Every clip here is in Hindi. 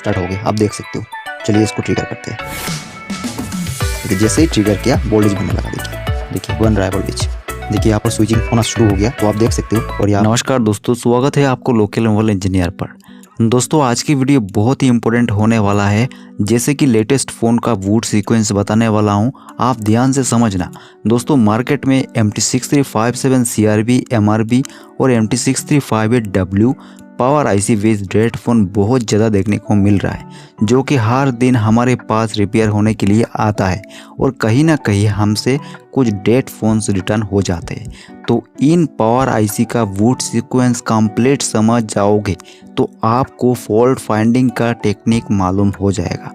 स्टार्ट हो गया, आप देख सकते हो। चलिए इसको ट्रिगर करते हैं। देखिए जैसे ही ट्रिगर किया वोल्टेज बनने लगा। देखिए बन रहा है वोल्टेज। देखिए यहाँ पर स्विचिंग होना शुरू हो गया, तो आप देख सकते हो। और यहाँ नमस्कार दोस्तों, स्वागत है आपको लोकल मोबाइल इंजीनियर पर। दोस्तों आज की वीडियो बहुत ही इंपॉर्टेंट होने वाला है। जैसे कि लेटेस्ट फ़ोन का बूट सीक्वेंस बताने वाला हूं, आप ध्यान से समझना। दोस्तों मार्केट में MT6357 CRB MRB और MT6358W power IC based dead phone बहुत ज़्यादा देखने को मिल रहा है, जो कि हर दिन हमारे पास रिपेयर होने के लिए आता है और कहीं ना कहीं हमसे कुछ डेट फ़ोन्स रिटर्न हो जाते हैं। तो इन पावर IC का बूट सीक्वेंस कंप्लीट समझ जाओगे तो आपको फॉल्ट फाइंडिंग का टेक्निक मालूम हो जाएगा।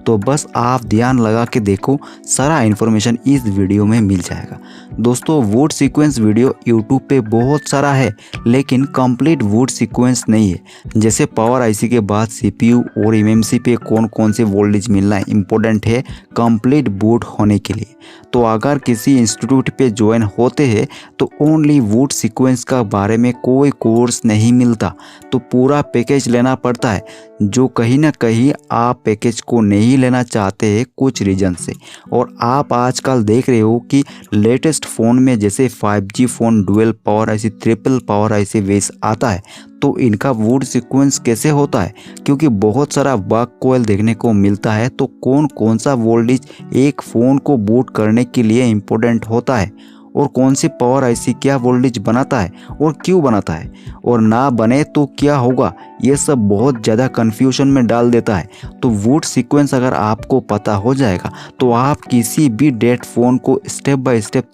तो बस आप ध्यान लगा के देखो, सारा इन्फॉर्मेशन इस वीडियो में मिल जाएगा। दोस्तों बूट सीक्वेंस वीडियो यूट्यूब पे बहुत सारा है, लेकिन कंप्लीट बूट सीक्वेंस नहीं है। जैसे पावर IC के बाद CPU और MMC पे कौन कौन से वोल्टेज मिलना इम्पोर्टेंट है कंप्लीट बूट होने के लिए। तो अगर किसी इंस्टीट्यूट पे ज्वाइन होते हैं तो ओनली बूट सीक्वेंस का बारे में कोई कोर्स नहीं मिलता, तो पूरा पैकेज लेना पड़ता है, जो कहीं ना कहीं आप पैकेज को नहीं लेना चाहते हैं कुछ रीजन से। और आप आजकल देख रहे हो कि लेटेस्ट फ़ोन में जैसे 5G phone dual power IC triple power IC base आता है, तो इनका बूट सीक्वेंस कैसे होता है, क्योंकि बहुत सारा बग कोयल देखने को मिलता है। तो कौन कौन सा वोल्टेज एक फ़ोन को बूट करने के लिए इम्पोर्टेंट होता है और कौन सी पावर IC क्या वोल्टेज बनाता है और क्यों बनाता है, और ना बने तो क्या होगा, ये सब बहुत ज़्यादा कन्फ्यूजन में डाल देता है। तो बूट सीक्वेंस अगर आपको पता हो जाएगा तो आप किसी भी डेट फ़ोन को स्टेप बाय स्टेप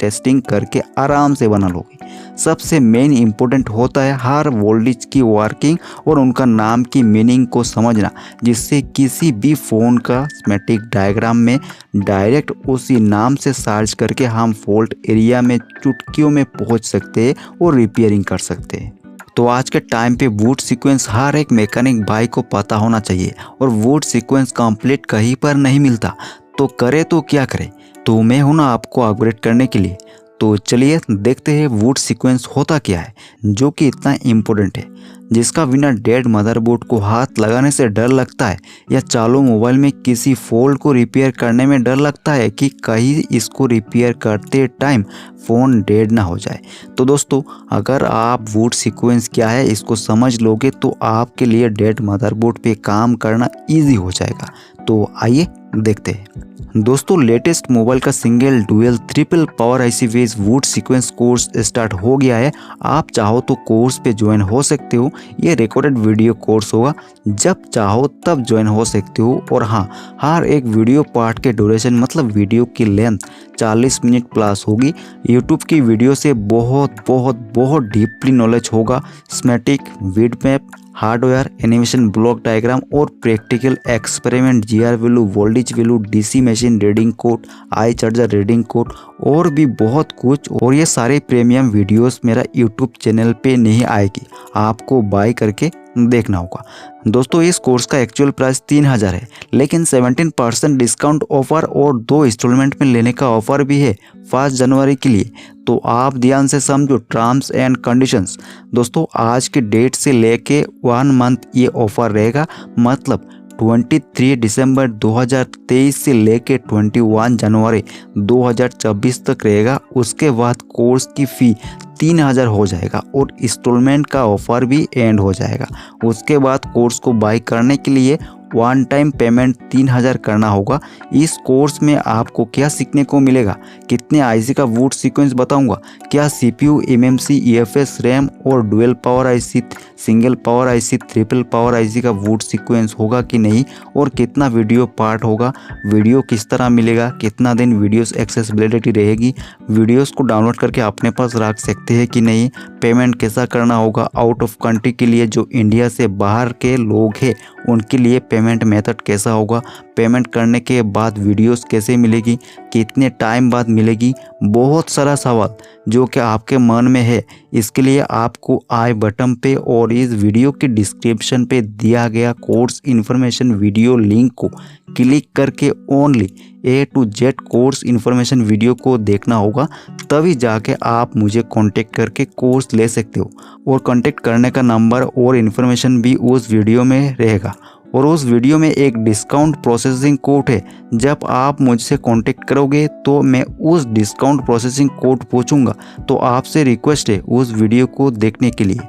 टेस्टिंग करके आराम से बना लोगे। सबसे मेन इम्पोर्टेंट होता है हर वोल्टेज की वर्किंग और उनका नाम की मीनिंग को समझना, जिससे किसी भी फ़ोन का स्कीमेटिक डायग्राम में डायरेक्ट उसी नाम से सर्च करके हम फॉल्ट एरिया में चुटकियों में पहुंच सकते हैं और रिपेयरिंग कर सकते हैं। तो आज के टाइम पे बूट सीक्वेंस हर एक मैकेनिक भाई को पता होना चाहिए, और बूट सीक्वेंस कंप्लीट कहीं पर नहीं मिलता। तो करे तो क्या करे, तो मैं हूं ना आपको अपग्रेड करने के लिए। तो चलिए देखते हैं बूट सीक्वेंस होता क्या है, जो कि इतना इम्पोर्टेंट है, जिसका बिना डेड मदरबोर्ड को हाथ लगाने से डर लगता है, या चालू मोबाइल में किसी फॉल्ट को रिपेयर करने में डर लगता है कि कहीं इसको रिपेयर करते टाइम फ़ोन डेड ना हो जाए। तो दोस्तों अगर आप बूट सीक्वेंस क्या है इसको समझ लोगे तो आपके लिए डेड मदरबोर्ड पे काम करना ईजी हो जाएगा। तो आइए देखते हैं। दोस्तों लेटेस्ट मोबाइल का single dual triple power IC base boot sequence course start हो गया है। आप चाहो तो कोर्स पे ज्वाइन हो सकते हो। ये रिकॉर्डेड वीडियो कोर्स होगा, जब चाहो तब ज्वाइन हो सकते हो। और हाँ, हर एक वीडियो पार्ट के ड्यूरेशन मतलब वीडियो की लेंथ 40 मिनट प्लस होगी। यूट्यूब की वीडियो से बहुत बहुत बहुत डीपली नॉलेज होगा। स्कीमेटिक, वीड map, hardware, animation, block diagram और practical experiment, GR value, voltage value, DC machine reading code, आई चार्जर रीडिंग कोड और भी बहुत कुछ। और ये सारे प्रीमियम वीडियोस मेरा यूट्यूब चैनल पे नहीं आएगी, आपको बाय करके देखना होगा। दोस्तों इस कोर्स का एक्चुअल प्राइस 3000 है, लेकिन 17% डिस्काउंट ऑफर और 2 इंस्टॉलमेंट में लेने का ऑफर भी है 5 जनवरी के लिए। तो आप ध्यान से समझो टर्म्स एंड कंडीशंस। दोस्तों आज के डेट से लेके 1 मंथ ये ऑफर रहेगा, मतलब 23 दिसंबर 2023 से लेके 21 जनवरी 2024 तक रहेगा। उसके बाद कोर्स की फ़ी 3000 हो जाएगा और इंस्टॉलमेंट का ऑफर भी एंड हो जाएगा। उसके बाद कोर्स को बाय करने के लिए वन टाइम पेमेंट 3000 करना होगा। इस कोर्स में आपको क्या सीखने को मिलेगा, कितने IC का बूट सीक्वेंस बताऊंगा, क्या CPU, MMC, EFS, रैम और dual power IC, single power IC, triple power IC का बूट सीक्वेंस होगा कि नहीं, और कितना वीडियो पार्ट होगा, वीडियो किस तरह मिलेगा, कितना दिन वीडियोस एक्सेसिबिलिटी रहेगी, वीडियोस को डाउनलोड करके अपने पास रख सकते हैं कि नहीं, पेमेंट कैसा करना होगा, आउट ऑफ कंट्री के लिए जो इंडिया से बाहर के लोग हैं उनके लिए पेमेंट मेथड कैसा होगा, पेमेंट करने के बाद वीडियोस कैसे मिलेगी, कितने टाइम बाद मिलेगी, बहुत सारा सवाल जो कि आपके मन में है। इसके लिए आपको आई बटन पे और इस वीडियो के डिस्क्रिप्शन पे दिया गया कोर्स इन्फॉर्मेशन वीडियो लिंक को क्लिक करके only A to Z course information video को देखना होगा, तभी जाके आप मुझे कांटेक्ट करके कोर्स ले सकते हो। और कांटेक्ट करने का नंबर और इन्फॉर्मेशन भी उस वीडियो में रहेगा। और उस वीडियो में एक डिस्काउंट प्रोसेसिंग कोड है। जब आप मुझसे कांटेक्ट करोगे तो मैं उस डिस्काउंट प्रोसेसिंग कोड पूछूंगा। तो आपसे रिक्वेस्ट है उस वीडियो को देखने के लिए।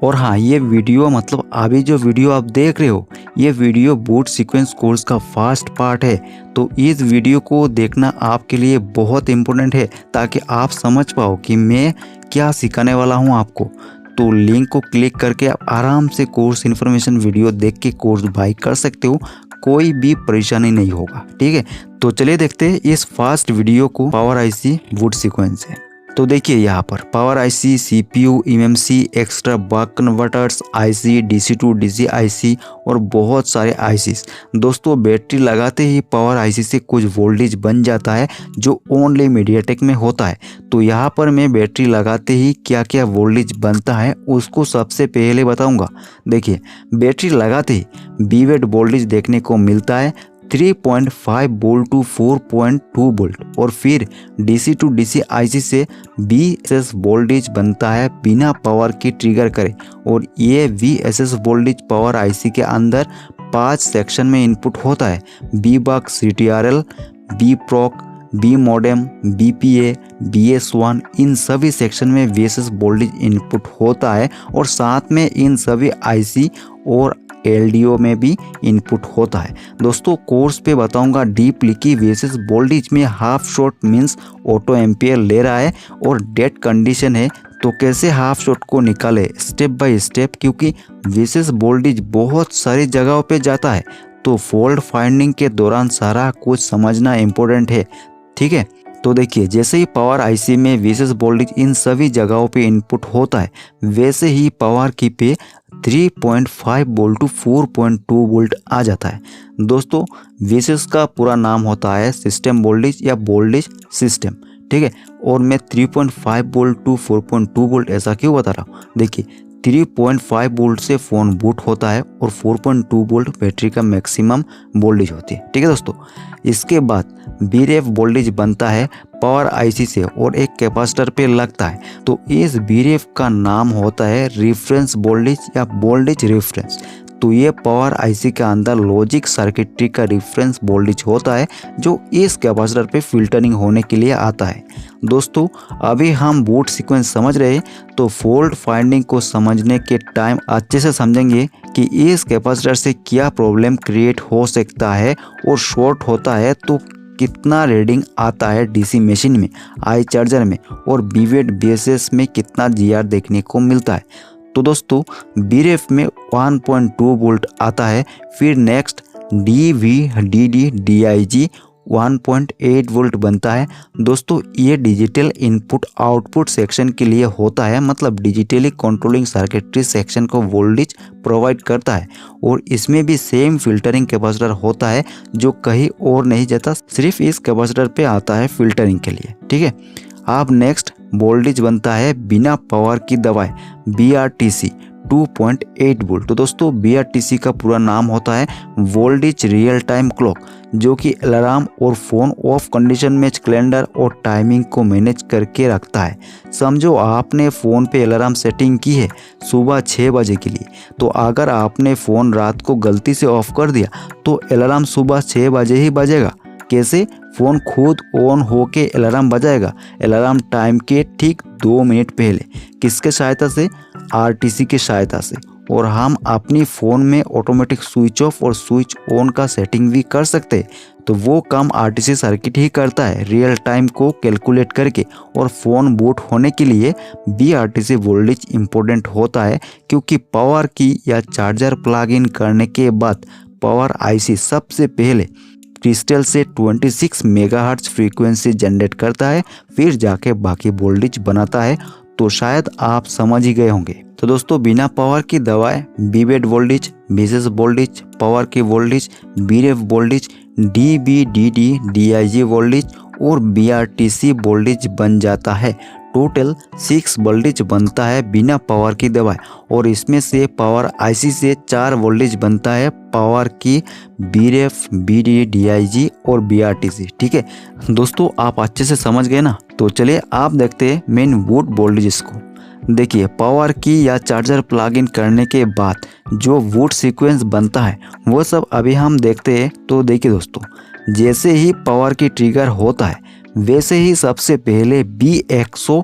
और हाँ, ये वीडियो मतलब अभी जो वीडियो आप देख रहे हो, ये वीडियो बूट सीक्वेंस कोर्स का फर्स्ट पार्ट है। तो इस वीडियो को देखना आपके लिए बहुत इम्पोर्टेंट है ताकि आप समझ पाओ कि मैं क्या सिखाने वाला हूँ आपको। तो लिंक को क्लिक करके आप आराम से कोर्स इन्फॉर्मेशन वीडियो देख के कोर्स बाय कर सकते हो, कोई भी परेशानी नहीं होगा। ठीक है, तो चलिए देखते हैं इस फर्स्ट वीडियो को। पावर आईसी बूट सीक्वेंस है। तो देखिए यहाँ पर power IC, CPU, MMC, extra buck converters, IC, DC to DC IC और बहुत सारे आईसीस। दोस्तों बैटरी लगाते ही पावर आईसी से कुछ वोल्टेज बन जाता है जो ओनली मीडियाटेक में होता है। तो यहाँ पर मैं बैटरी लगाते ही क्या क्या वोल्टेज बनता है उसको सबसे पहले बताऊंगा। देखिए बैटरी लगाते ही बीवेट वोल्टेज देखने को मिलता है 3.5 वोल्ट टू 4.2 वोल्ट। और फिर डीसी टू डीसी आईसी से VSS वोल्टेज बनता है बिना पावर की ट्रिगर करे। और ये VSS वोल्टेज पावर आईसी के अंदर 5 सेक्शन में इनपुट होता है। BBUC, CTRL, BPROC, B modem, BPA, BS1, इन सभी सेक्शन में VSS वोल्टेज इनपुट होता है। और साथ में इन सभी आईसी और LDO में भी इनपुट होता है। दोस्तों कोर्स पे बताऊंगा डीपली कि VSS वोल्टेज में half shot means auto ampere ले रहा है और डेड कंडीशन है। तो कैसे हाफ शॉट को निकाले स्टेप बाय स्टेप, क्योंकि VSS वोल्टेज बहुत सारी जगहों पे जाता है। तो फॉल्ट फाइंडिंग के दौरान सारा कुछ समझना इम्पोर्टेंट है। ठीक है, तो देखिए जैसे ही पावर आईसी में VSS वोल्टेज इन सभी जगहों पे इनपुट होता है, वैसे ही पावर की पे 3.5 वोल्ट टू 4.2 वोल्ट आ जाता है। दोस्तों VSS का पूरा नाम होता है सिस्टम वोल्टेज या वोल्टेज सिस्टम। ठीक है, और मैं 3.5 वोल्ट टू 4.2 वोल्ट ऐसा क्यों बता रहा हूँ। देखिए 3.5 वोल्ट से फ़ोन बूट होता है और 4.2 वोल्ट बैटरी का मैक्सिमम वोल्टेज होती है। ठीक है दोस्तों, इसके बाद VREF वोल्टेज बनता है पावर आईसी से और एक कैपेसिटर पे लगता है। तो इस VREF का नाम होता है रेफरेंस वोल्टेज या वोल्टेज रेफरेंस। तो ये पावर आईसी के अंदर लॉजिक सर्किटरी का रेफरेंस वोल्टेज होता है जो इस कैपेसिटर पे फिल्टरिंग होने के लिए आता है। दोस्तों अभी हम बूट सीक्वेंस समझ रहे हैं, तो फॉल्ट फाइंडिंग को समझने के टाइम अच्छे से समझेंगे कि इस कैपेसिटर से क्या प्रॉब्लम क्रिएट हो सकता है और शॉर्ट होता है तो कितना रीडिंग आता है डीसी मशीन में, आई चार्जर में और बीवेट BSS में कितना GR देखने को मिलता है। तो दोस्तों VREF में 1.2 वोल्ट आता है। फिर नेक्स्ट DVDD DIG 1.8 वोल्ट बनता है। दोस्तों ये डिजिटल इनपुट आउटपुट सेक्शन के लिए होता है, मतलब डिजिटली कंट्रोलिंग सर्किटरी सेक्शन को वोल्टेज प्रोवाइड करता है। और इसमें भी सेम फिल्टरिंग कैपेसिटर होता है जो कहीं और नहीं जाता, सिर्फ इस कैपेसिटर पे आता है फिल्टरिंग के लिए। ठीक है, अब नेक्स्ट वोल्टेज बनता है बिना पावर की दबाए BRTC 2.8 वोल्ट। तो दोस्तों BRTC का पूरा नाम होता है वोल्टेज रियल टाइम क्लॉक, जो कि अलार्म और फ़ोन ऑफ कंडीशन में कैलेंडर और टाइमिंग को मैनेज करके रखता है। समझो आपने फ़ोन पे अलार्म सेटिंग की है सुबह 6 बजे के लिए, तो अगर आपने फ़ोन रात को गलती से ऑफ कर दिया तो अलार्म सुबह 6 बजे ही बजेगा। कैसे? फ़ोन खुद ऑन होके अलार्म बजाएगा अलार्म टाइम के ठीक 2 मिनट पहले। किसके सहायता से? RTC की सहायता से। और हम अपनी फ़ोन में ऑटोमेटिक स्विच ऑफ और स्विच ऑन का सेटिंग भी कर सकते हैं। तो वो काम RTC सर्किट ही करता है रियल टाइम को कैलकुलेट करके। और फ़ोन बूट होने के लिए BRTC वोल्टेज इम्पोर्टेंट होता है, क्योंकि पावर की या चार्जर प्लग इन करने के बाद पावर आईसी सबसे पहले क्रिस्टल से 26 मेगाहर्ट्ज फ्रीक्वेंसी जनरेट करता है, फिर जाके बाकी वोल्टेज बनाता है। तो शायद आप समझ ही गए होंगे। तो दोस्तों बिना पावर की दवाएं बीवेट वोल्टेज, VSS वोल्टेज, पावर की voltage, VREF voltage, DVDD DIG voltage और BRTC वोल्टेज बन जाता है। टोटल 6 वोल्टेज बनता है बिना पावर की दवाएं। और इसमें से पावर आईसी से 4 वोल्टेज बनता है पावर की VREF, BD, DIG और BRTC। ठीक है दोस्तों, आप अच्छे से समझ गए ना। तो चलिए आप देखते हैं मेन बूट वोल्टेजेस को। देखिए पावर की या चार्जर प्लग इन करने के बाद जो बूट सीक्वेंस बनता है वो सब अभी हम देखते हैं। तो देखिए दोस्तों, जैसे ही पावर की ट्रिगर होता है वैसे ही सबसे पहले BXO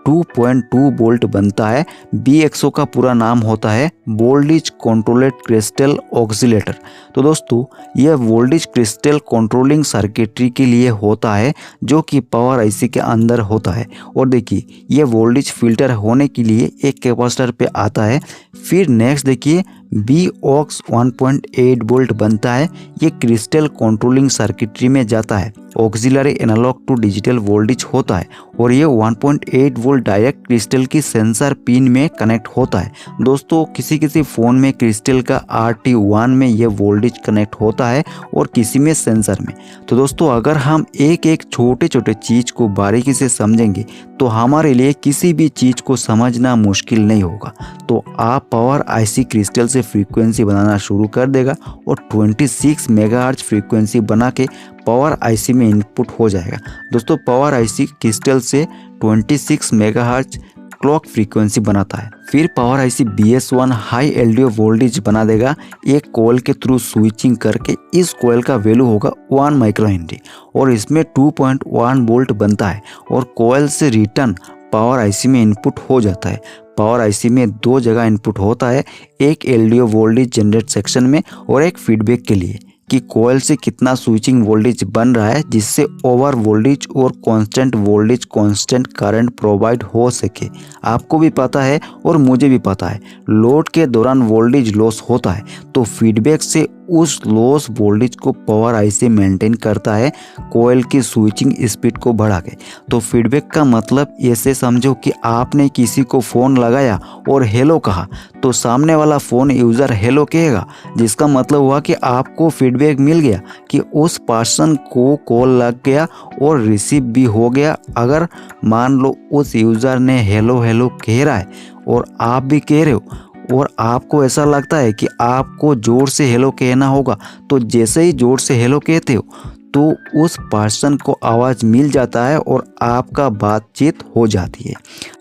2.2 वोल्ट बनता है। BXO का पूरा नाम होता है वोल्टेज कंट्रोलेड क्रिस्टल ऑक्सीलेटर। तो दोस्तों यह वोल्टेज क्रिस्टल कंट्रोलिंग सर्किटरी के लिए होता है जो कि पावर आईसी के अंदर होता है। और देखिए यह वोल्टेज फिल्टर होने के लिए एक कैपेसिटर पे आता है। फिर नेक्स्ट देखिए BOX 1.8 वोल्ट बनता है। ये क्रिस्टल कंट्रोलिंग सर्किटरी में जाता है। Auxiliary analog to digital voltage होता है और ये 1.8 वोल्ट डायरेक्ट क्रिस्टल की सेंसर पिन में कनेक्ट होता है। दोस्तों किसी फ़ोन में क्रिस्टल का RT1 में ये वोल्टेज कनेक्ट होता है और किसी में सेंसर में। तो दोस्तों अगर हम एक छोटे चीज़ को बारीकी से समझेंगे तो हमारे लिए किसी भी चीज़ को समझना मुश्किल नहीं होगा। तो आप पावर आईसी क्रिस्टल से फ्रीक्वेंसी बनाना शुरू कर देगा और 26 मेगाहर्ट्ज फ्रीक्वेंसी बना के पावर आईसी में इनपुट हो जाएगा। दोस्तों पावर आईसी क्रिस्टल से 26 मेगाहर्ट्ज क्लॉक फ्रीक्वेंसी बनाता है। फिर power IC BS1 high LDO voltage बना देगा एक कॉइल के थ्रू स्विचिंग करके। इस कॉइल का वैल्यू होगा 1 माइक्रो हेनरी और इसमें 2.1 वोल्ट बनता है और कॉइल से रिटर्न पावर आईसी में इनपुट हो जाता है। पावर आईसी में 2 जगह इनपुट होता है, एक LDO वोल्टेज जनरेट सेक्शन में और एक फीडबैक के लिए कि कॉइल से कितना स्विचिंग वोल्टेज बन रहा है जिससे ओवर वोल्टेज और constant voltage constant current provide हो सके। आपको भी पता है और मुझे भी पता है लोड के दौरान वोल्टेज लॉस होता है तो फीडबैक से उस लॉस वोल्टेज को पावर आईसी मेंटेन करता है कॉइल की स्विचिंग स्पीड को बढ़ा के। तो फीडबैक का मतलब ऐसे समझो कि आपने किसी को फ़ोन लगाया और हेलो कहा तो सामने वाला फ़ोन यूज़र हेलो कहेगा, जिसका मतलब हुआ कि आपको फीडबैक मिल गया कि उस पर्सन को कॉल लग गया और रिसीव भी हो गया। अगर मान लो उस यूज़र ने हेलो हेलो कह रहा है और आप भी कह रहे हो और आपको ऐसा लगता है कि आपको ज़ोर से हेलो कहना होगा, तो जैसे ही ज़ोर से हेलो कहते हो तो उस पर्सन को आवाज़ मिल जाता है और आपका बातचीत हो जाती है।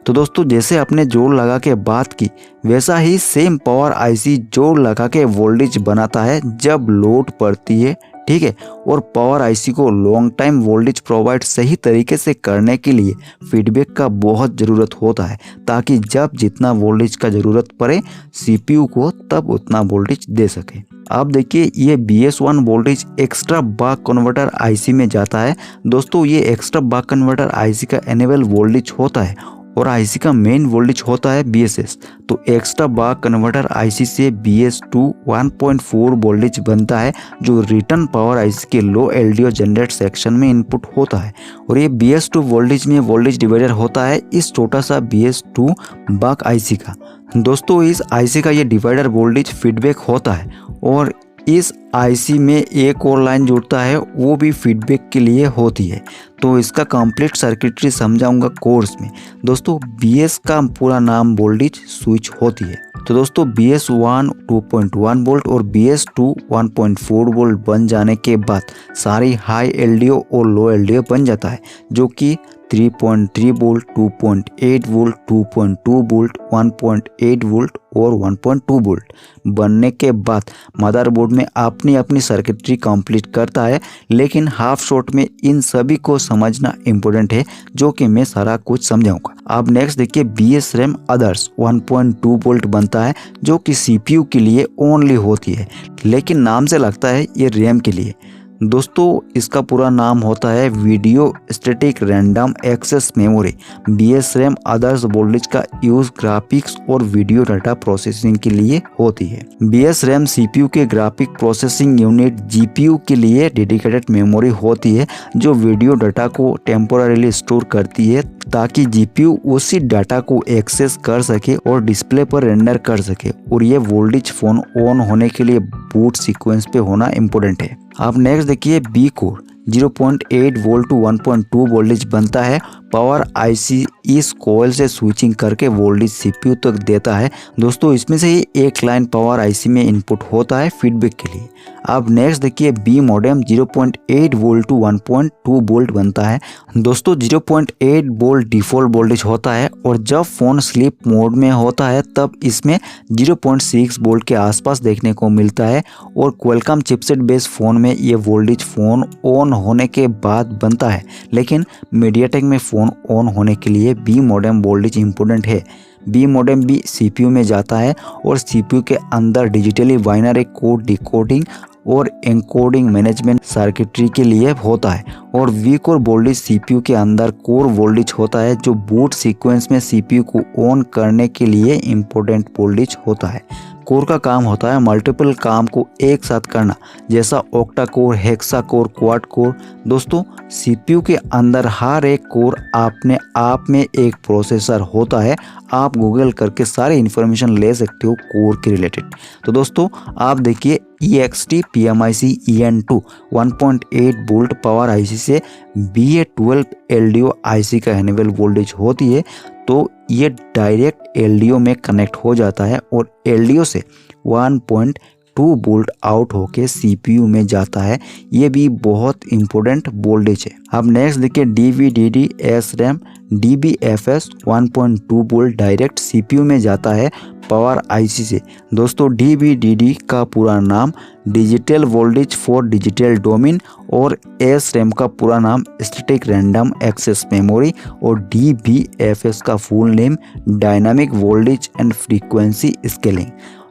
तो दोस्तों जैसे आपने जोर लगा के बात की वैसा ही सेम पावर आईसी जोर लगा के वोल्टेज बनाता है जब लोड पड़ती है, ठीक है। और पावर आईसी को लॉन्ग टाइम वोल्टेज प्रोवाइड सही तरीके से करने के लिए फीडबैक का बहुत ज़रूरत होता है ताकि जब जितना वोल्टेज का ज़रूरत पड़े सीपीयू को तब उतना वोल्टेज दे सके। अब देखिए ये BS1 voltage extra buck converter IC में जाता है। दोस्तों ये एक्स्ट्रा बक कन्वर्टर आईसी का एनेबल वोल्टेज होता है और आईसी का मेन वोल्टेज होता है BSS। तो एक्स्ट्रा बक कन्वर्टर आईसी से BS2 1.4 वोल्टेज बनता है जो रिटर्न पावर आईसी के लो LDO जनरेट सेक्शन में इनपुट होता है और ये BS2 वोल्टेज में वोल्टेज डिवाइडर होता है इस छोटा सा BS2 बक आईसी का। दोस्तों इस आईसी का ये डिवाइडर वोल्टेज फीडबैक होता है और इस आईसी में एक और लाइन जुड़ता है वो भी फीडबैक के लिए होती है। तो इसका कंप्लीट सर्किटरी समझाऊंगा कोर्स में। दोस्तों BS का पूरा नाम वोल्टेज स्विच होती है। तो दोस्तों BS1 2.1 वोल्ट और BS2 1.4 वोल्ट बन जाने के बाद सारी हाई LDO और लो LDO बन जाता है जो कि 3.3 वोल्ट 2.8 वोल्ट 2.2 वोल्ट 1.8 वोल्ट और 1.2 वोल्ट बनने के बाद मदरबोर्ड में अपनी अपनी सर्किटरी कंप्लीट करता है। लेकिन हाफ शॉर्ट में इन सभी को समझना इम्पोर्टेंट है जो कि मैं सारा कुछ समझाऊंगा। अब नेक्स्ट देखिए BSRAM अदर्स 1.2 वोल्ट बनता है जो कि CPU के लिए ओनली होती है लेकिन नाम से लगता है ये रैम के लिए। दोस्तों इसका पूरा नाम होता है video static random access memory. BSRAM others voltage का यूज ग्राफिक्स और वीडियो डाटा प्रोसेसिंग के लिए होती है। BSRAM CPU के ग्राफिक प्रोसेसिंग यूनिट GPU के लिए डेडिकेटेड मेमोरी होती है जो वीडियो डाटा को टेम्पोररीली स्टोर करती है ताकि GPU उसी डाटा को एक्सेस कर सके और डिस्प्ले पर रेंडर कर सके। और ये वोल्टेज फोन ऑन होने के लिए बूट सीक्वेंस पे होना इम्पोर्टेंट है। अब नेक्स्ट देखिए B core. 0.8 volt to 1.2 voltage बनता है। पावर आईसी इस कॉइल से स्विचिंग करके वोल्टेज सीपीयू तक देता है। दोस्तों इसमें से ही एक लाइन पावर आईसी में इनपुट होता है फीडबैक के लिए। अब नेक्स्ट देखिए B modem 0.8 volt to 1.2 volt बनता है। दोस्तों 0.8 वोल्ट डिफ़ॉल्ट वोल्टेज होता है और जब फ़ोन स्लीप मोड में होता है तब इसमें 0.6 वोल्ट के आसपास देखने को मिलता है और क्वालकॉम चिपसेट बेस्ड फ़ोन में ये वोल्टेज फ़ोन ऑन होने के बाद बनता है। लेकिन मीडियाटेक में फ़ोन ऑन होने के लिए बी मॉडेम वोल्टेज इंपॉर्टेंट है। बी मॉडेम भी सीपीयू में जाता है और सीपीयू के अंदर डिजिटली बाइनरी कोड डिकोडिंग और एन्कोडिंग मैनेजमेंट सर्किटरी के लिए होता है और वी कोर वोल्टेज सीपीयू के अंदर कोर वोल्टेज होता है जो बूट सीक्वेंस में सीपीयू को ऑन करने के लिए इम्पोर्टेंट वोल्टेज होता है। कोर का काम होता है मल्टीपल काम को एक साथ करना, जैसा octa core, hexa core, quad core. दोस्तों सीपीयू के अंदर हर एक कोर अपने आप में एक प्रोसेसर होता है। आप गूगल करके सारी इन्फॉर्मेशन ले सकते हो कोर के रिलेटेड। तो दोस्तों आप देखिए EXT PMIC EN2 1.8 volt power IC से BA12 LDO आईसी का इनेबल वोल्टेज होती है, तो ये डायरेक्ट LDO में कनेक्ट हो जाता है और LDO से 1.2 वोल्ट आउट होके CPU में जाता है। ये भी बहुत इंपॉर्टेंट वोल्टेज है। अब नेक्स्ट देखिए DVDD SRAM DBFS 1.2 volt direct CPU में जाता है पावर आईसी से। दोस्तों DVDD का पूरा नाम digital voltage for digital domain और SRAM का पूरा नाम स्टैटिक रैंडम एक्सेस मेमोरी और DBFS का full name dynamic voltage and frequency scaling.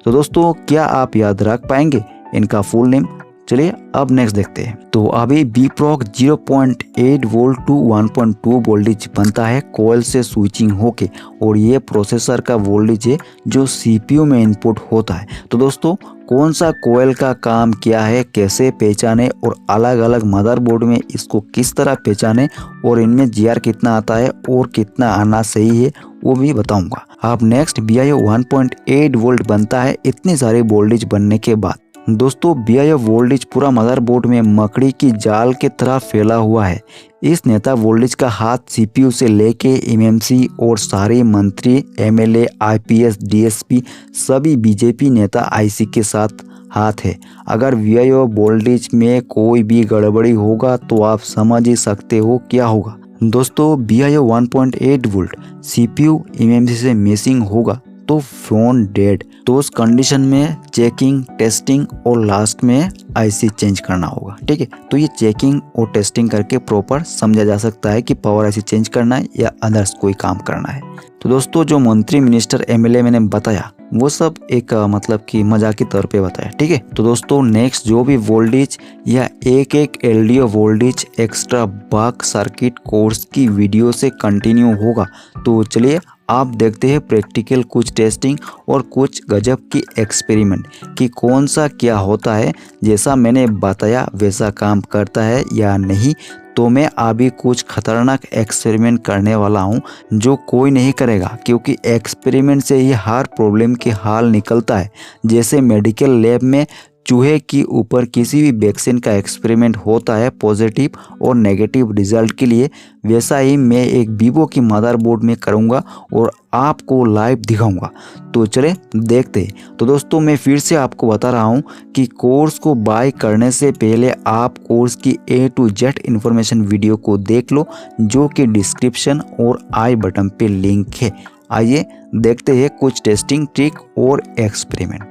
तो दोस्तों क्या आप याद रख पाएंगे इनका फुल नेम? चलिए अब नेक्स्ट देखते हैं। तो अभी बीप्रॉक 0.8 वोल्ट टू 1.2 वोल्टेज बनता है कॉइल से स्विचिंग होके और ये प्रोसेसर का वोल्टेज है जो सीपीयू में इनपुट होता है। तो दोस्तों कौन सा कॉइल का काम क्या है, कैसे पहचाने और अलग अलग मदरबोर्ड में इसको किस तरह पहचाने और इनमें GR कितना आता है और कितना आना सही है वो भी बताऊंगा। अब नेक्स्ट BIO 1.8 वोल्ट बनता है इतने सारे वोल्टेज बनने के बाद। दोस्तों BIO वोल्टेज पूरा मदरबोर्ड में मकड़ी की जाल के तरह फैला हुआ है। इस नेता वोल्टेज का हाथ CPU से लेके MMC और सारे मंत्री MLA IPS DSP सभी BJP नेता IC के साथ हाथ है। अगर BIO वोल्टेज में कोई भी गड़बड़ी होगा तो आप समझ ही सकते हो क्या होगा। दोस्तों BIO 1.8 वोल्ट CPU MMC से मिसिंग होगा तो फोन डेड। तो उस कंडीशन में चेकिंग, टेस्टिंग और लास्ट में आईसी चेंज करना होगा। ठीक है, तो ये चेकिंग और टेस्टिंग करके प्रॉपर समझा जा सकता है कि पावर आईसी चेंज करना है या अदर्स कोई काम करना है। तो दोस्तों जो मंत्री, मिनिस्टर, MLA मैंने बताया वो सब एक मतलब कि मजाक के तौर पे बताया। ठीक है, तो दोस्तों नेक्स्ट जो भी वोल्टेज या एक LDO वोल्टेज एक्स्ट्रा बक सर्किट कोर्स की वीडियो से कंटिन्यू होगा। तो चलिए आप देखते हैं प्रैक्टिकल कुछ टेस्टिंग और कुछ गजब की एक्सपेरिमेंट कि कौन सा क्या होता है, जैसा मैंने बताया वैसा काम करता है या नहीं। तो मैं अभी कुछ खतरनाक एक्सपेरिमेंट करने वाला हूं जो कोई नहीं करेगा, क्योंकि एक्सपेरिमेंट से ही हर प्रॉब्लम के हल निकलता है। जैसे मेडिकल लैब में चूहे के ऊपर किसी भी वैक्सीन का एक्सपेरिमेंट होता है पॉजिटिव और नेगेटिव रिजल्ट के लिए, वैसा ही मैं एक वीवो की मदरबोर्ड में करूंगा और आपको लाइव दिखाऊंगा। तो चले देखते हैं। तो दोस्तों मैं फिर से आपको बता रहा हूं कि कोर्स को बाय करने से पहले आप कोर्स की A to Z information video को देख लो, जो कि डिस्क्रिप्शन और आई बटन पे लिंक है। आइए देखते हैं कुछ टेस्टिंग ट्रिक और एक्सपेरिमेंट।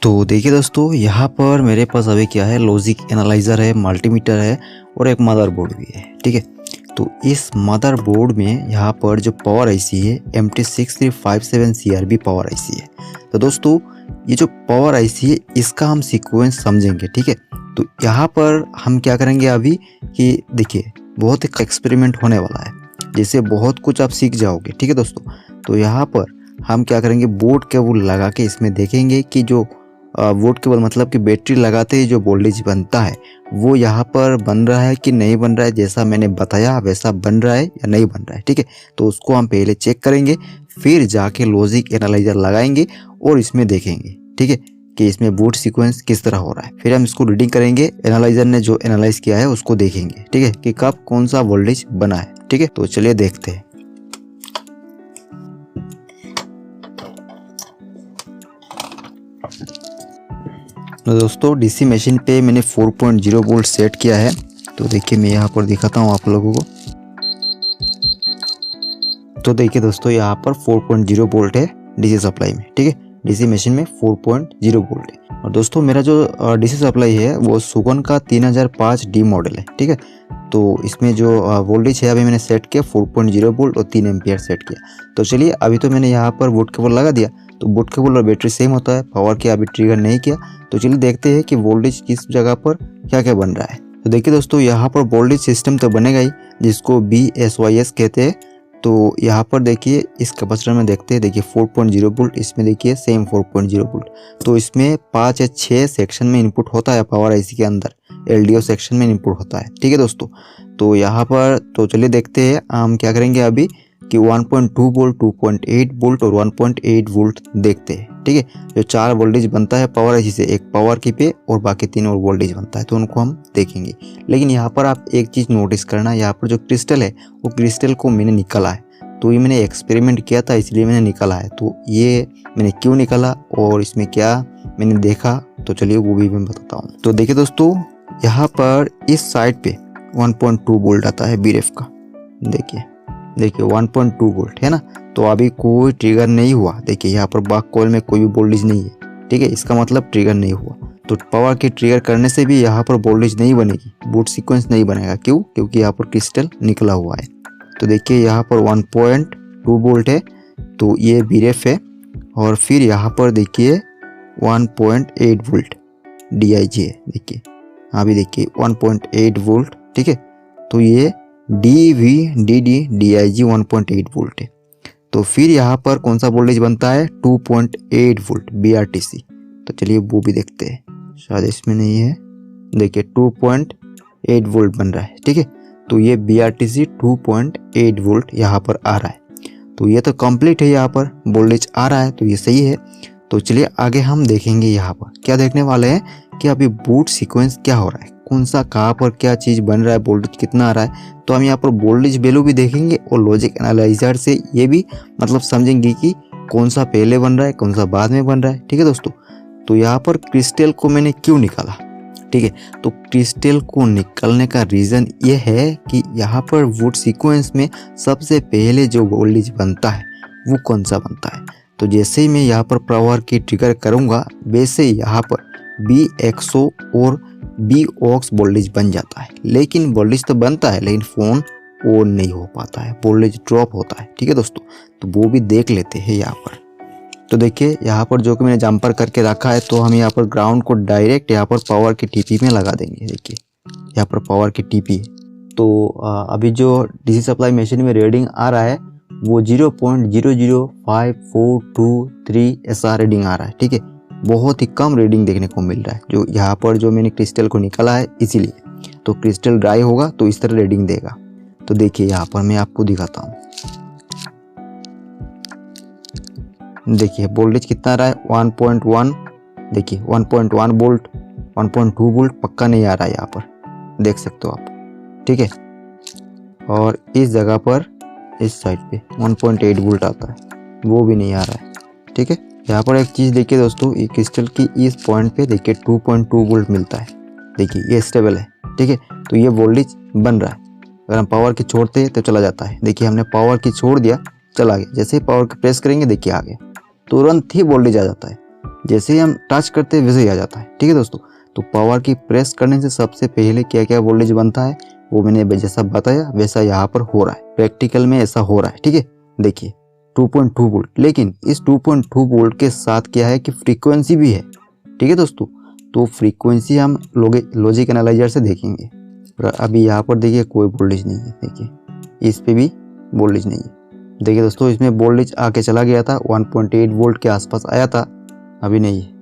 तो देखिए दोस्तों, यहाँ पर मेरे पास अभी क्या है, लॉजिक एनालाइज़र है, मल्टीमीटर है और एक मदरबोर्ड भी है। ठीक है, तो इस मदरबोर्ड में यहाँ पर जो पावर आईसी है MT6357 CRB पावर आईसी है। तो दोस्तों ये जो पावर आईसी है इसका हम सीक्वेंस समझेंगे। ठीक है, तो यहाँ पर हम क्या करेंगे अभी कि देखिए बहुत एक एक्सपेरिमेंट होने वाला है, जैसे बहुत कुछ आप सीख जाओगे। ठीक है दोस्तों, तो यहाँ पर हम क्या करेंगे, बोर्ड केबल लगा के इसमें देखेंगे कि जो वोल्ट केबल मतलब कि बैटरी लगाते ही जो वोल्टेज बनता है वो यहाँ पर बन रहा है कि नहीं बन रहा है, जैसा मैंने बताया वैसा बन रहा है या नहीं बन रहा है। ठीक है, तो उसको हम पहले चेक करेंगे, फिर जाके लॉजिक एनालाइजर लगाएंगे और इसमें देखेंगे। ठीक है, कि इसमें बूट सीक्वेंस किस तरह हो रहा है। फिर हम इसको रीडिंग करेंगे, एनालाइजर ने जो एनालाइज किया है उसको देखेंगे, ठीक है, कि कब कौन सा वोल्टेज बना है। ठीक है, तो चलिए देखते हैं। तो दोस्तों डीसी मशीन पे मैंने 4.0 वोल्ट सेट किया है। तो देखिए मैं यहाँ पर दिखाता हूँ आप लोगों को। तो देखिए दोस्तों यहाँ पर 4.0 वोल्ट है डीसी सप्लाई में। ठीक है, डीसी मशीन में 4.0 वोल्ट है। और दोस्तों मेरा जो डीसी सप्लाई है वो सुगन का 3005D मॉडल है। ठीक है, तो इसमें जो वोल्टेज है अभी मैंने सेट किया 4.0 वोल्ट और 3 एम्पियर सेट किया। तो चलिए अभी तो मैंने यहाँ पर बूट केबल लगा दिया। तो बूट केबल और बैटरी सेम होता है, पावर के अभी ट्रिगर नहीं किया। तो चलिए देखते हैं कि वोल्टेज किस जगह पर क्या क्या बन रहा है। तो देखिए दोस्तों यहाँ पर वोल्टेज सिस्टम तो बनेगा ही, जिसको BSYS कहते हैं। तो यहाँ पर देखिए इस कैपेसिटर में देखते हैं, देखिए 4.0 वोल्ट, इसमें देखिए सेम 4.0 वोल्ट। तो इसमें 5 या 6 सेक्शन में इनपुट होता है पावर आईसी के अंदर, LDO सेक्शन में इनपुट होता है। ठीक है दोस्तों, तो यहाँ पर तो चलिए देखते हैं हम क्या करेंगे अभी कि 1.2 वोल्ट, 2.8 वोल्ट और 1.8 वोल्ट देखते हैं। ठीक है, जो 4 वोल्टेज बनता है पावर आईसी से, एक पावर की पे और बाकी 3 और वोल्टेज बनता है, तो उनको हम देखेंगे। लेकिन यहाँ पर आप एक चीज़ नोटिस करना, यहाँ पर जो क्रिस्टल है वो क्रिस्टल को मैंने निकाला है। तो ये मैंने एक्सपेरिमेंट किया था इसलिए मैंने निकाला है। तो ये मैंने क्यों निकाला और इसमें क्या मैंने देखा, तो चलिए वो भी मैं बताता हूँ। तो देखिए दोस्तों यहाँ पर इस साइड पे 1.2 वोल्ट आता है BREF का। देखिए 1.2 वोल्ट है ना। तो अभी कोई ट्रिगर नहीं हुआ। देखिए यहाँ पर बैक कॉइल में कोई भी वोल्टेज नहीं है। ठीक है, इसका मतलब ट्रिगर नहीं हुआ। तो पावर के ट्रिगर करने से भी यहाँ पर वोल्टेज नहीं बनेगी, बूट सीक्वेंस नहीं बनेगा। क्यों? क्योंकि यहाँ पर क्रिस्टल निकला हुआ है। तो देखिए यहाँ पर 1.2 वोल्ट है, तो ये BREF है। और फिर यहाँ पर देखिए 1.8 वोल्ट DIG है। देखिए अभी देखिए 1.8 वोल्ट। ठीक है, तो ये DVDD DIG 1.8 वोल्ट है। तो फिर यहाँ पर कौन सा वोल्टेज बनता है 2.8 वोल्ट BRTC। तो चलिए वो भी देखते हैं, शायद इसमें नहीं है। देखिए 2.8 वोल्ट बन रहा है। ठीक है, तो ये BRTC 2.8 वोल्ट यहाँ पर आ रहा है। तो ये तो कंप्लीट है, यहाँ पर वोल्टेज आ रहा है, तो ये सही है। तो चलिए आगे हम देखेंगे यहाँ पर क्या देखने वाले हैं कि अभी बूट सीक्वेंस क्या हो रहा है, कौन सा कहाँ पर क्या चीज़ बन रहा है, वोल्टेज कितना आ रहा है। तो हम यहाँ पर वोल्टेज वैल्यू भी देखेंगे और लॉजिक एनालाइजर से ये भी मतलब समझेंगे कि कौन सा पहले बन रहा है, कौन सा बाद में बन रहा है। ठीक है दोस्तों, तो यहाँ पर क्रिस्टल को मैंने क्यों निकाला। ठीक है, तो क्रिस्टल को निकालने का रीज़न ये है कि यहाँ पर बूट सीक्वेंस में सबसे पहले जो वोल्टेज बनता है वो कौन सा बनता है। तो जैसे ही मैं यहाँ पर पावर की ट्रिगर करूँगा वैसे ही यहाँ पर BXO और BOX वोल्टेज बन जाता है। लेकिन वोल्टेज तो बनता है लेकिन फ़ोन ऑन नहीं हो पाता है, वोल्टेज ड्रॉप होता है। ठीक है दोस्तों, तो वो भी देख लेते हैं यहाँ पर। तो देखिए यहाँ पर जो कि मैंने जंपर करके रखा है, तो हम यहाँ पर ग्राउंड को डायरेक्ट यहाँ पर पावर की TP में लगा देंगे। देखिए यहाँ पर पावर की TP है। तो अभी जो डीसी सप्लाई मशीन में रीडिंग आ रहा है वो 0.00542 ऐसा रीडिंग आ रहा है। ठीक है, बहुत ही कम रीडिंग देखने को मिल रहा है, जो यहाँ पर जो मैंने क्रिस्टल को निकाला है इसीलिए। तो क्रिस्टल ड्राई होगा तो इस तरह रीडिंग देगा। तो देखिए यहाँ पर मैं आपको दिखाता हूँ। देखिए वोल्टेज कितना आ रहा है 1.1। देखिए 1.1 वोल्ट, 1.2 वोल्ट पक्का नहीं आ रहा है यहाँ पर, देख सकते हो आप। ठीक है, और इस जगह पर इस साइड पे 1.8 वोल्ट आता है, वो भी नहीं आ रहा है। ठीक है, यहाँ पर एक चीज़ देखिए दोस्तों, ये क्रिस्टल की इस पॉइंट पे देखिए 2.2 वोल्ट मिलता है। देखिए ये स्टेबल है। ठीक है, तो ये वोल्टेज बन रहा है। अगर हम पावर की छोड़ते हैं तो चला जाता है। देखिए हमने पावर की छोड़ दिया, चला गया। जैसे ही पावर की प्रेस करेंगे देखिए आ गया, तुरंत ही वोल्टेज आ जाता है। जैसे ही हम टच करते हैं वैसे ही आ जाता है। ठीक है दोस्तों, तो पावर की प्रेस करने से सबसे पहले क्या क्या वोल्टेज बनता है वो मैंने जैसा बताया वैसा यहाँ पर हो रहा है, प्रैक्टिकल में ऐसा हो रहा है। ठीक है, देखिए 2.2 वोल्ट, लेकिन इस 2.2 वोल्ट के साथ क्या है कि फ्रीक्वेंसी भी है। ठीक है दोस्तों, तो फ्रीक्वेंसी हम लॉजिक एनालाइजर से देखेंगे। अभी यहाँ पर देखिए कोई वोल्टेज नहीं है। देखिए इस पे भी वोल्टेज नहीं है। देखिए दोस्तों इसमें वोल्टेज आके चला गया था, 1.8 वोल्ट के आसपास आया था, अभी नहीं है।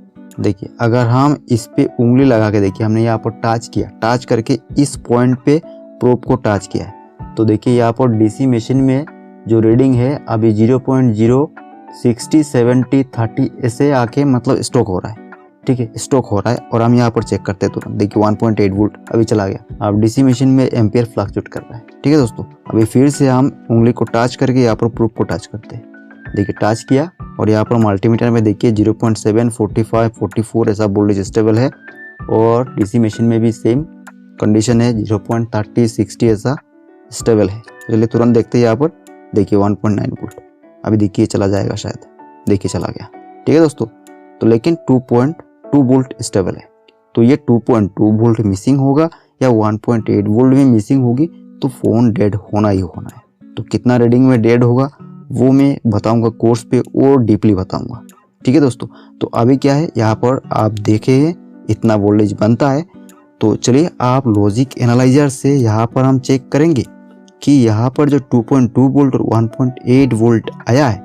देखिए अगर हम इस पे उंगली लगा के देखिए, हमने यहाँ पर टच किया, टच करके इस पॉइंट पे प्रोब को टच किया है, तो देखिए यहाँ पर डीसी मशीन में जो रीडिंग है अभी 0.0 60 70 30 ऐसे आके मतलब स्टॉक हो रहा है। ठीक है, स्टॉक हो रहा है और हम यहाँ पर चेक करते हैं तुरंत। देखिए 1.8 वोल्ट अभी चला गया। अब डीसी मशीन में एम्पियर फ्लक्चुएट कर रहा है। ठीक है दोस्तों, अभी फिर से हम उंगली को टच करके यहाँ पर प्रूफ को टच करते हैं। देखिए टच किया और यहाँ पर मल्टीमीटर में देखिए 0.7, 45, 44 ऐसा वोल्टेज स्टेबल है और डीसी मशीन में भी सेम कंडीशन है, 0.30, 60 ऐसा स्टेबल है। चलिए तुरंत देखते हैं यहाँ पर। देखिए 1.9 वोल्ट अभी देखिए चला जाएगा शायद। देखिए चला गया। ठीक है दोस्तों, तो लेकिन 2.2 वोल्ट स्टेबल है। तो ये 2.2 वोल्ट मिसिंग होगा या 1.8 वोल्ट में मिसिंग होगी तो फ़ोन डेड होना ही होना है। तो कितना रीडिंग में डेड होगा वो मैं बताऊंगा कोर्स पे और डीपली बताऊंगा। ठीक है दोस्तों, तो अभी क्या है यहाँ पर आप देखें इतना वोल्टेज बनता है। तो चलिए आप लॉजिक एनालाइजर से यहाँ पर हम चेक करेंगे कि यहाँ पर जो 2.2 वोल्ट और 1.8 वोल्ट आया है,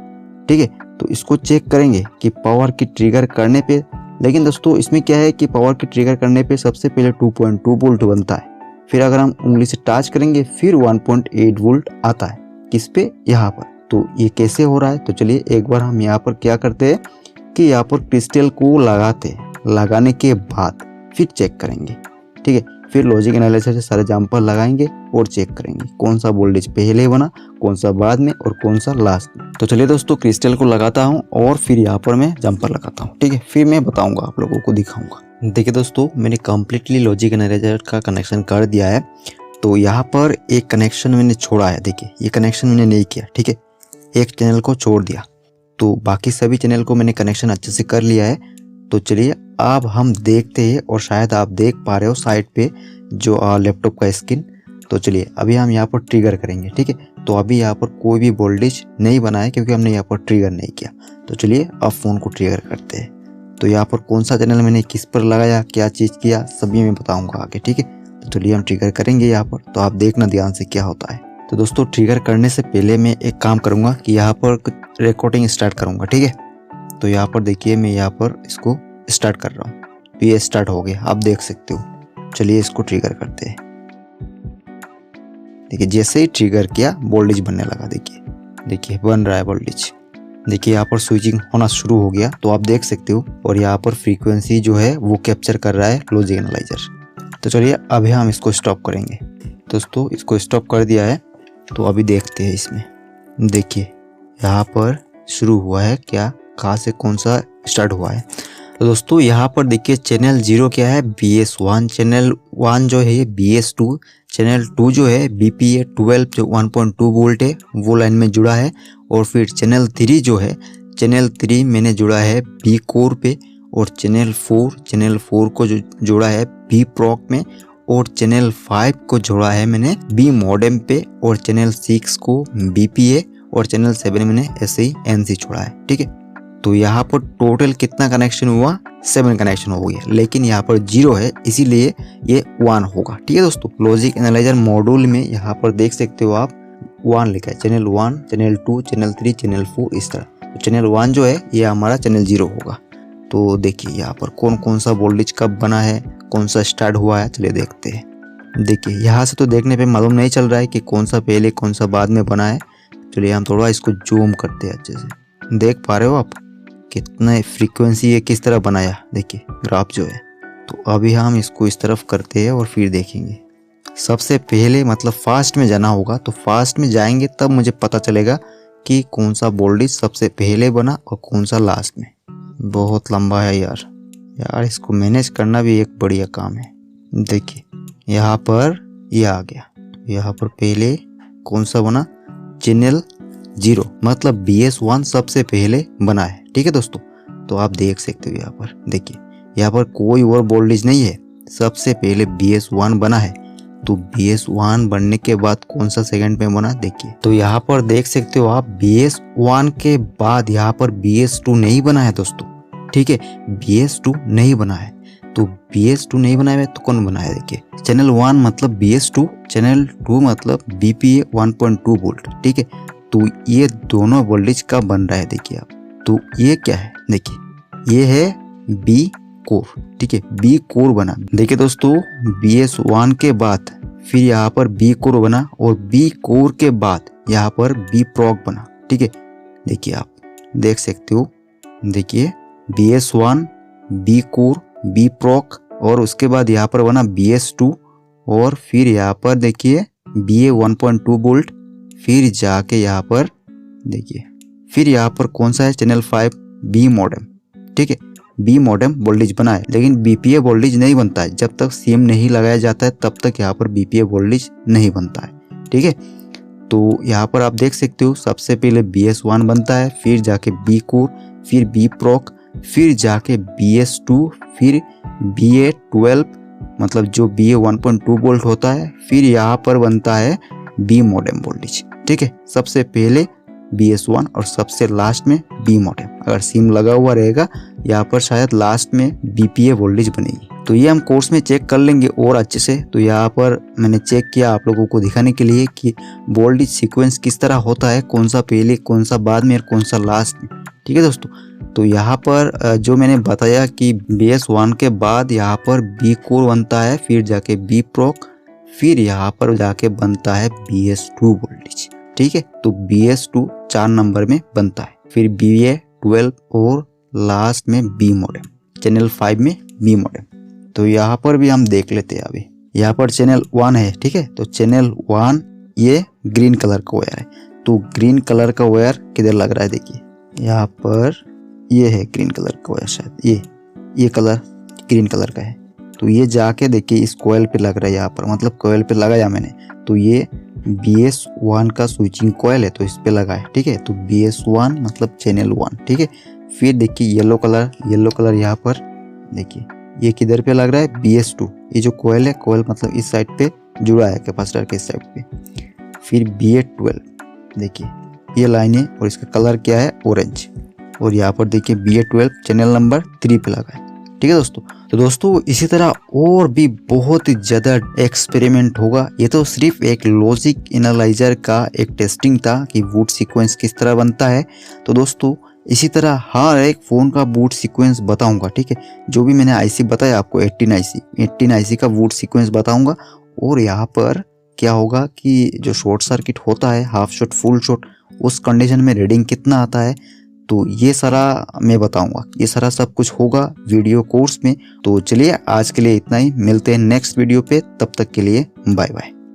ठीक है, तो इसको चेक करेंगे कि पावर की ट्रिगर करने पे। लेकिन दोस्तों इसमें क्या है कि पावर की ट्रिगर करने पे सबसे पहले 2.2 वोल्ट बनता है, फिर अगर हम उंगली से टच करेंगे फिर 1.8 वोल्ट आता है। किस पे? यहाँ पर। तो ये कैसे हो रहा है? तो चलिए एक बार हम यहाँ पर क्या करते हैं कि यहाँ पर क्रिस्टल को लगाते हैं, लगाने के बाद फिर चेक करेंगे। ठीक है, फिर लॉजिक एनालाइजर से सारे एग्जाम्पल लगाएंगे और चेक करेंगे कौन सा वोल्टेज पहले बना, कौन सा बाद में और कौन सा लास्ट में। तो चलिए दोस्तों क्रिस्टल को लगाता हूँ और फिर यहाँ पर मैं जंपर लगाता हूँ। ठीक है, फिर मैं बताऊंगा, आप लोगों को दिखाऊंगा। देखिए दोस्तों मैंने कम्प्लीटली लॉजिक एनालाइजर का कनेक्शन कर दिया है। तो यहाँ पर एक कनेक्शन मैंने छोड़ा है। देखिए ये कनेक्शन मैंने नहीं किया। ठीक है, एक चैनल को छोड़ दिया, तो बाकी सभी चैनल को मैंने कनेक्शन अच्छे से कर लिया है। तो चलिए अब हम देखते हैं और शायद आप देख पा रहे हो साइड पे जो लैपटॉप का स्क्रीन। तो चलिए अभी हम यहाँ पर ट्रिगर करेंगे। ठीक है, तो अभी यहाँ पर कोई भी वोल्टेज नहीं बना है क्योंकि हमने यहाँ पर ट्रिगर नहीं किया। तो चलिए अब फ़ोन को ट्रिगर करते हैं। तो यहाँ पर कौन सा चैनल मैंने किस पर लगाया, क्या चीज़ किया, सभी मैं बताऊँगा आगे। ठीक है, तो चलिए हम ट्रिगर करेंगे यहाँ पर। तो आप देखना ध्यान से क्या होता है। तो दोस्तों ट्रिगर करने से पहले मैं एक काम करूँगा कि यहाँ पर रिकॉर्डिंग स्टार्ट करूँगा। ठीक है, तो यहाँ पर देखिए मैं यहाँ पर इसको स्टार्ट कर रहा हूँ। तो ये स्टार्ट हो गया, आप देख सकते हो। चलिए इसको ट्रिगर करते हैं। देखिए जैसे ही ट्रिगर किया वोल्टेज बनने लगा। देखिए बन रहा है वोल्टेज। देखिए यहाँ पर स्विचिंग होना शुरू हो गया, तो आप देख सकते हो। और यहाँ पर फ्रीक्वेंसी जो है वो कैप्चर कर रहा है लॉजिक एनालाइजर। तो चलिए अभी हम इसको स्टॉप करेंगे। दोस्तों इसको स्टॉप कर दिया है। तो अभी देखते हैं इसमें। देखिए यहाँ पर शुरू हुआ है, क्या कहाँ से कौन सा स्टार्ट हुआ है। तो दोस्तों यहाँ पर देखिए चैनल 0 क्या है, BS1, चैनल 1 जो है BS2, चैनल 2 जो है BPA12 जो 1.2 वोल्ट है वो लाइन में जुड़ा है। और फिर चैनल 3 जो है, चैनल 3 मैंने जुड़ा है B कोर पे। और चैनल 4 को जो जोड़ा है B प्रॉक में। और चैनल 5 को जोड़ा है मैंने B मॉडेम पे। और चैनल 6 को BPA और चैनल 7 मैंने ऐसे ही NC छोड़ा है। ठीक है, तो यहाँ पर टोटल कितना कनेक्शन हुआ? 7 कनेक्शन हो गया। लेकिन यहाँ पर 0 है इसीलिए ये 1 होगा। ठीक है दोस्तों, लॉजिक एनालाइजर मॉड्यूल में यहाँ पर देख सकते हो आप 1 लिखा है। चैनल 1, चैनल 2, चैनल 3, चैनल 4 इस तरह। तो चैनल 1 जो है ये हमारा चैनल 0 होगा। तो देखिए यहाँ पर कौन कौन सा वोल्टेज कब बना है, कौन सा स्टार्ट हुआ है, चलिए देखते हैं। देखिए यहाँ से तो देखने पे मालूम नहीं चल रहा है कि कौन सा पहले कौन सा बाद में बना है। चलिए हम थोड़ा इसको जूम करते हैं अच्छे से। देख पा रहे हो आप कितना फ्रीक्वेंसी है, किस तरह बनाया। देखिए ग्राफ जो है। तो अभी हम इसको इस तरफ करते हैं और फिर देखेंगे। सबसे पहले मतलब फास्ट में जाना होगा, तो फास्ट में जाएंगे तब मुझे पता चलेगा कि कौन सा वोल्टेज सबसे पहले बना और कौन सा लास्ट में। बहुत लंबा है यार इसको मैनेज करना भी एक बढ़िया काम है। देखिए यहाँ पर ये आ गया। यहाँ पर पहले कौन सा बना? चैनल 0 मतलब BS1 सबसे पहले बना है। ठीक है दोस्तों, तो आप देख सकते हो यहाँ पर। देखिए यहाँ पर कोई और वोल्टेज नहीं है, सबसे पहले BS1 बना है। तो BS1 बनने के बाद कौन सा सेकंड में बना? देखिए तो यहाँ पर देख सकते हो आप BS1 के बाद यहाँ पर BS2 नहीं बना है दोस्तों। ठीक है, BS2 नहीं बना है। तो BS2 नहीं बनाया है तो कौन बना है? देखिए चैनल 1 मतलब BS2, चैनल 2 मतलब BPA 1.2 वोल्ट। ठीक है, तो ये दोनों वोल्टेज का बन रहा है। देखिए आप, तो ये क्या है? देखिए ये है B कोर। ठीक है, B कोर बना। देखिए दोस्तों BS1 के बाद फिर यहाँ पर B कोर बना और B कोर के बाद यहाँ पर B प्रॉक बना। ठीक है, देखिए आप देख सकते हो। देखिए BS1 B core, B proc और उसके बाद यहाँ पर बना BS2 और फिर यहाँ पर देखिए BA 1.2 वोल्ट, फिर जाके यहाँ पर देखिए फिर यहाँ पर कौन सा है चैनल 5 बी मॉडेम। ठीक है, बी मॉडेम वोल्टेज बना है, लेकिन BPA वोल्टेज नहीं बनता है जब तक सिम नहीं लगाया जाता है, तब तक यहाँ पर BPA वोल्टेज नहीं बनता है। ठीक है, तो यहाँ पर आप देख सकते हो सबसे पहले BS1 बनता है, फिर जाके बी कोर, फिर बी प्रोक, फिर जाके BS2, फिर BA12 मतलब जो BA 1.2 वोल्ट होता है, फिर यहाँ पर बनता है बी मॉडेम वोल्टेज। ठीक है, सबसे पहले BS1 और सबसे लास्ट में बी मॉडेम। अगर सिम लगा हुआ रहेगा यहाँ पर शायद लास्ट में BPA वोल्टेज बनेगी। तो ये हम कोर्स में चेक कर लेंगे और अच्छे से। तो यहाँ पर मैंने चेक किया आप लोगों को दिखाने के लिए कि वोल्टेज सीक्वेंस किस तरह होता है, कौन सा पहले, कौन सा बाद में और कौन सा लास्ट में। ठीक है दोस्तों, तो यहाँ पर जो मैंने बताया कि BS1 के बाद यहाँ पर बी कोर बनता है, फिर जाके बी प्रोक, फिर यहाँ पर जाके बनता है BS2 वोल्टेज। ठीक है, तो BS2 4 नंबर में बनता है, फिर BA12 और लास्ट में बी मॉडेम, चैनल 5 में बी मॉडेम। तो यहाँ पर भी हम देख लेते हैं। अभी यहाँ पर चैनल 1 है। ठीक है, तो चैनल 1 ये ग्रीन कलर का वायर है। तो ग्रीन कलर का वायर किधर लग रहा है, देखिए यहाँ पर ये है ग्रीन कलर का वायर, शायद ये कलर ग्रीन कलर का है। तो ये जाके देखिए इस कोयल पे लग रहा है, यहाँ पर मतलब कोयल पे लगाया मैंने, तो ये BS1 का स्विचिंग कोयल है तो इस पे लगा है। ठीक है, तो BS1 मतलब चैनल 1। ठीक है, फिर देखिए येलो कलर यहाँ पर देखिए ये किधर पे लग रहा है, BS2। ये जो कोयल है, कोयल मतलब इस साइड पे जुड़ा है कैपेसिटर के इस साइड पे। फिर BA12 देखिए ये लाइन है और इसका कलर क्या है, ऑरेंज। और यहाँ पर देखिए BA12 चैनल नंबर 3 पे लगा है। ठीक है दोस्तों, तो दोस्तों इसी तरह और भी बहुत ही ज़्यादा एक्सपेरिमेंट होगा। ये तो सिर्फ एक लॉजिक एनालाइजर का एक टेस्टिंग था कि बूट सीक्वेंस किस तरह बनता है। तो दोस्तों इसी तरह हर एक फ़ोन का बूट सीक्वेंस बताऊंगा। ठीक है, जो भी मैंने IC बताया आपको 18 IC का बूट सीक्वेंस बताऊंगा। और यहाँ पर क्या होगा कि जो शॉर्ट सर्किट होता है, हाफ शॉट, फुल शॉट, उस कंडीशन में रीडिंग कितना आता है, तो ये सारा मैं बताऊंगा। ये सारा सब कुछ होगा वीडियो कोर्स में। तो चलिए आज के लिए इतना ही, मिलते हैं नेक्स्ट वीडियो पे, तब तक के लिए बाय बाय।